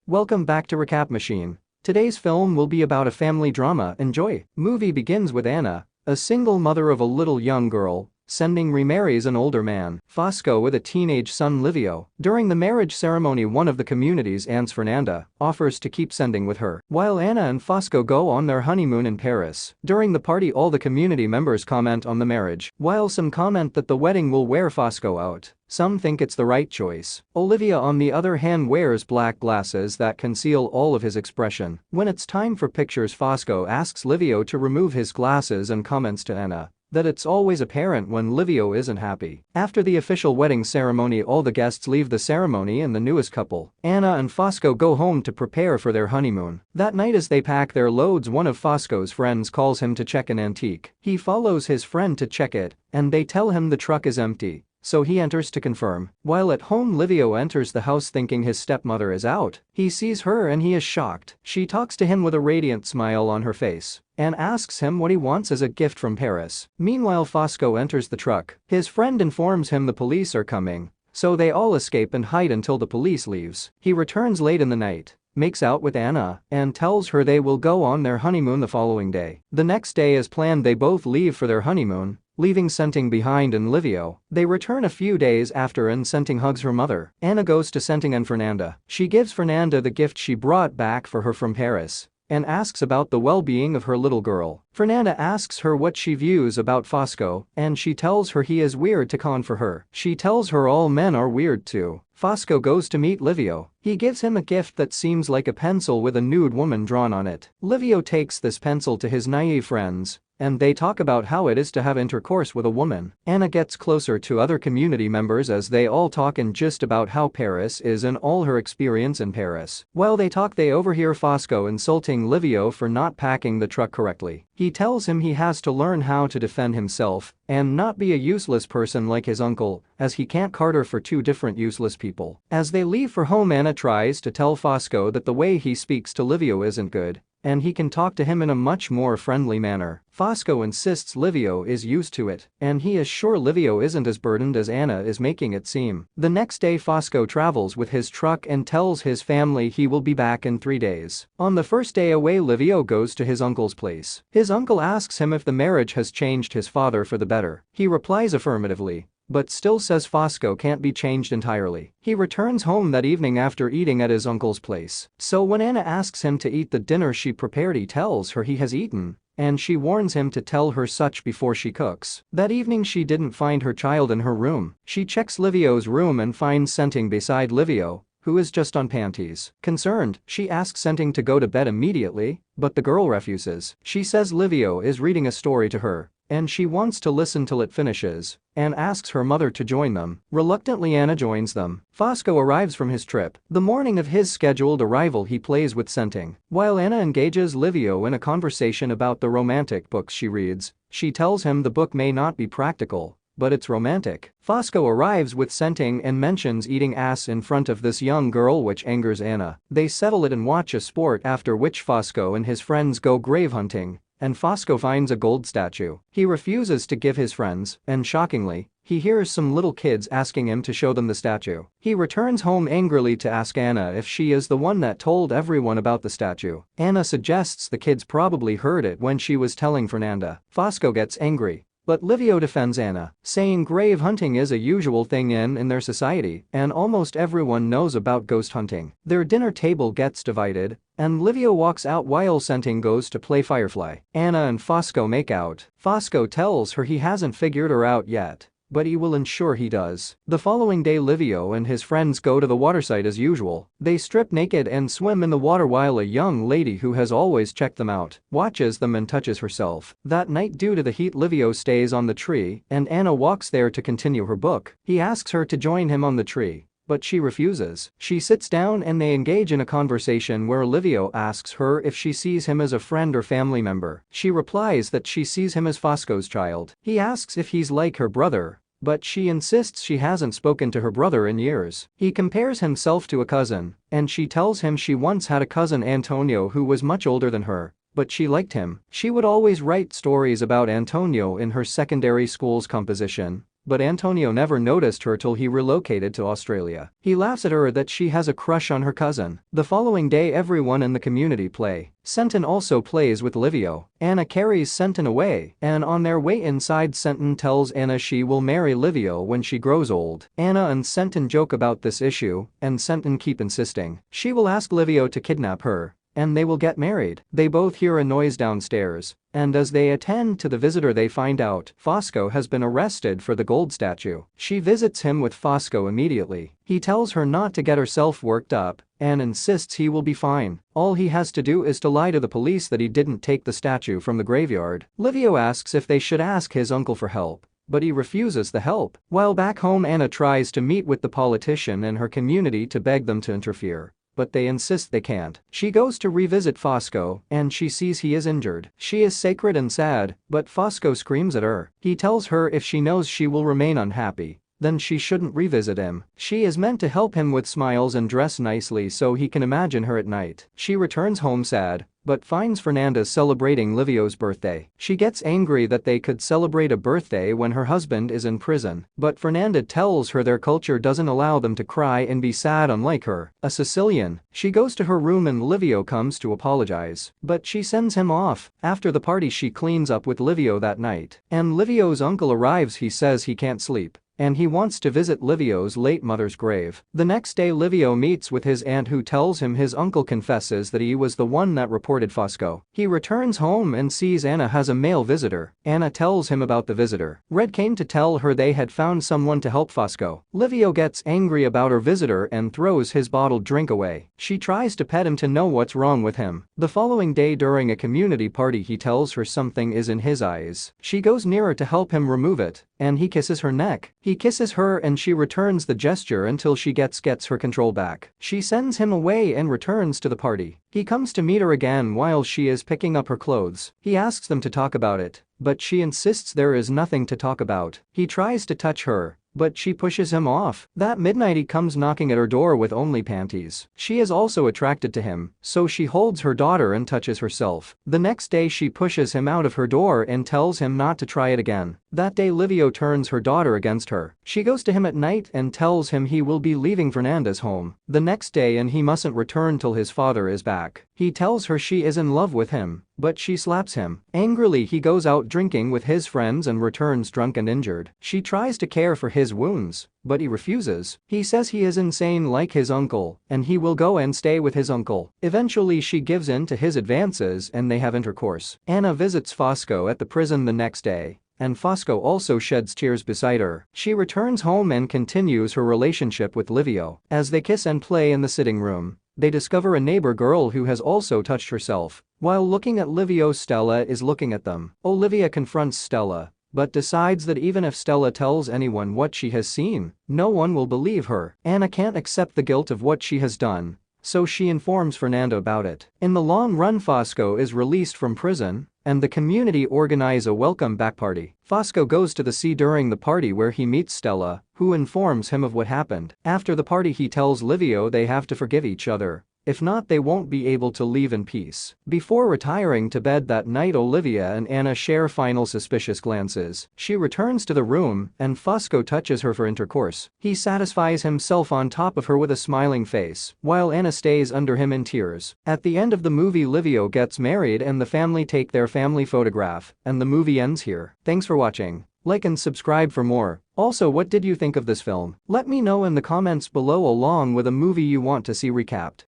Welcome back to Recap Machine. Today's film will be about a family drama. Enjoy. Movie begins with Anna, a single mother of a little young girl, remarries an older man, Fosco, with a teenage son Livio. During the marriage ceremony, one of the community's aunts, Fernanda, offers to keep sending with her, while Anna and Fosco go on their honeymoon in Paris. During the party, all the community members comment on the marriage, while some comment that the wedding will wear Fosco out. Some think it's the right choice. Olivia, on the other hand, wears black glasses that conceal all of his expression. When it's time for pictures, Fosco asks Livio to remove his glasses and comments to Anna that it's always apparent when Livio isn't happy. After the official wedding ceremony, all the guests leave the ceremony and the newest couple, Anna and Fosco, go home to prepare for their honeymoon. That night, as they pack their loads, one of Fosco's friends calls him to check an antique. He follows his friend to check it, and they tell him the truck is empty. So he enters to confirm. While at home, Livio enters the house thinking his stepmother is out. He sees her and he is shocked. She talks to him with a radiant smile on her face and asks him what he wants as a gift from Paris. Meanwhile, Fosco enters the truck. His friend informs him the police are coming, so they all escape and hide until the police leaves. He returns late in the night, makes out with Anna, and tells her they will go on their honeymoon the following day. The next day, as planned, they both leave for their honeymoon, leaving Senting behind and Livio. They return a few days after and Senting hugs her mother. Anna goes to Senting and Fernanda. She gives Fernanda the gift she brought back for her from Paris and asks about the well-being of her little girl. Fernanda asks her what she views about Fosco, and she tells her he is weird to con for her. She tells her all men are weird too. Fosco goes to meet Livio. He gives him a gift that seems like a pencil with a nude woman drawn on it. Livio takes this pencil to his naive friends, and they talk about how it is to have intercourse with a woman. Anna gets closer to other community members as they all talk and gist about how Paris is and all her experience in Paris. While they talk, they overhear Fosco insulting Livio for not packing the truck correctly. He tells him he has to learn how to defend himself and not be a useless person like his uncle, as he can't cater for two different useless people. As they leave for home, Anna tries to tell Fosco that the way he speaks to Livio isn't good, and he can talk to him in a much more friendly manner. Fosco insists Livio is used to it, and he is sure Livio isn't as burdened as Anna is making it seem. The next day, Fosco travels with his truck and tells his family he will be back in 3 days. On the first day away, Livio goes to his uncle's place. His uncle asks him if the marriage has changed his father for the better. He replies affirmatively, but still says Fosco can't be changed entirely. He returns home that evening after eating at his uncle's place. So when Anna asks him to eat the dinner she prepared, he tells her he has eaten, and she warns him to tell her such before she cooks. That evening, she didn't find her child in her room. She checks Livio's room and finds Senting beside Livio, who is just on panties. Concerned, she asks Senting to go to bed immediately, but the girl refuses. She says Livio is reading a story to her, and she wants to listen till it finishes, and asks her mother to join them. Reluctantly, Anna joins them. Fosco arrives from his trip. The morning of his scheduled arrival, he plays with Senting. While Anna engages Livio in a conversation about the romantic books she reads, she tells him the book may not be practical, but it's romantic. Fosco arrives with Senting and mentions eating ass in front of this young girl, which angers Anna. They settle it and watch a sport, after which Fosco and his friends go grave hunting, and Fosco finds a gold statue. He refuses to give his friends, and shockingly, he hears some little kids asking him to show them the statue. He returns home angrily to ask Anna if she is the one that told everyone about the statue. Anna suggests the kids probably heard it when she was telling Fernanda. Fosco gets angry, but Livio defends Anna, saying grave hunting is a usual thing in their society, and almost everyone knows about ghost hunting. Their dinner table gets divided, and Livio walks out while Senting goes to play Firefly. Anna and Fosco make out. Fosco tells her he hasn't figured her out yet, but he will ensure he does. The following day, Livio and his friends go to the waterside as usual. They strip naked and swim in the water while a young lady who has always checked them out watches them and touches herself. That night, due to the heat, Livio stays on the tree and Anna walks there to continue her book. He asks her to join him on the tree, but she refuses. She sits down and they engage in a conversation where Livio asks her if she sees him as a friend or family member. She replies that she sees him as Fosco's child. He asks if he's like her brother, but she insists she hasn't spoken to her brother in years. He compares himself to a cousin, and she tells him she once had a cousin, Antonio, who was much older than her, but she liked him. She would always write stories about Antonio in her secondary school's composition, but Antonio never noticed her till he relocated to Australia. He laughs at her that she has a crush on her cousin. The following day everyone in the community play. Senton also plays with Livio. Anna carries Senton away, and on their way inside Senton tells Anna she will marry Livio when she grows old. Anna and Senton joke about this issue, and Senton keep insisting she will ask Livio to kidnap her, and they will get married. They both hear a noise downstairs, and as they attend to the visitor they find out Fosco has been arrested for the gold statue. She visits him with Fosco immediately. He tells her not to get herself worked up and insists he will be fine. All he has to do is to lie to the police that he didn't take the statue from the graveyard. Livio asks if they should ask his uncle for help, but he refuses the help. While back home Anna tries to meet with the politician and her community to beg them to interfere, but they insist they can't. She goes to revisit Fosco, and she sees he is injured. She is sacred and sad, but Fosco screams at her. He tells her if she knows she will remain unhappy, then she shouldn't revisit him. She is meant to help him with smiles and dress nicely so he can imagine her at night. She returns home sad, but finds Fernanda celebrating Livio's birthday. She gets angry that they could celebrate a birthday when her husband is in prison, but Fernanda tells her their culture doesn't allow them to cry and be sad unlike her, a Sicilian. She goes to her room and Livio comes to apologize, but she sends him off. After the party she cleans up with Livio that night, and Livio's uncle arrives. He says he can't sleep, and he wants to visit Livio's late mother's grave. The next day Livio meets with his aunt who tells him his uncle confesses that he was the one that reported Fosco. He returns home and sees Anna has a male visitor. Anna tells him about the visitor. Red came to tell her they had found someone to help Fosco. Livio gets angry about her visitor and throws his bottled drink away. She tries to pet him to know what's wrong with him. The following day during a community party he tells her something is in his eyes. She goes nearer to help him remove it, and he kisses her neck. He kisses her and she returns the gesture until she gets her control back. She sends him away and returns to the party. He comes to meet her again while she is picking up her clothes. He asks them to talk about it, but she insists there is nothing to talk about. He tries to touch her, but she pushes him off. That midnight he comes knocking at her door with only panties. She is also attracted to him, so she holds her daughter and touches herself. The next day she pushes him out of her door and tells him not to try it again. That day Livio turns her daughter against her. She goes to him at night and tells him he will be leaving Fernanda's home the next day and he mustn't return till his father is back. He tells her she is in love with him, but she slaps him. Angrily he goes out drinking with his friends and returns drunk and injured. She tries to care for his wounds, but he refuses. He says he is insane like his uncle, and he will go and stay with his uncle. Eventually she gives in to his advances and they have intercourse. Anna visits Fosco at the prison the next day, and Fosco also sheds tears beside her. She returns home and continues her relationship with Livio. As they kiss and play in the sitting room, they discover a neighbor girl who has also touched herself. While looking at Livio, Stella is looking at them. Olivia confronts Stella, but decides that even if Stella tells anyone what she has seen, no one will believe her. Anna can't accept the guilt of what she has done, so she informs Fernanda about it. In the long run Fosco is released from prison, and the community organize a welcome back party. Fosco goes to the sea during the party where he meets Stella, who informs him of what happened. After the party he tells Livio they have to forgive each other. If not, they won't be able to leave in peace. Before retiring to bed that night, Olivia and Anna share final suspicious glances. She returns to the room and Fosco touches her for intercourse. He satisfies himself on top of her with a smiling face, while Anna stays under him in tears. At the end of the movie, Livio gets married and the family take their family photograph, and the movie ends here. Thanks for watching. Like and subscribe for more. Also, what did you think of this film? Let me know in the comments below along with a movie you want to see recapped.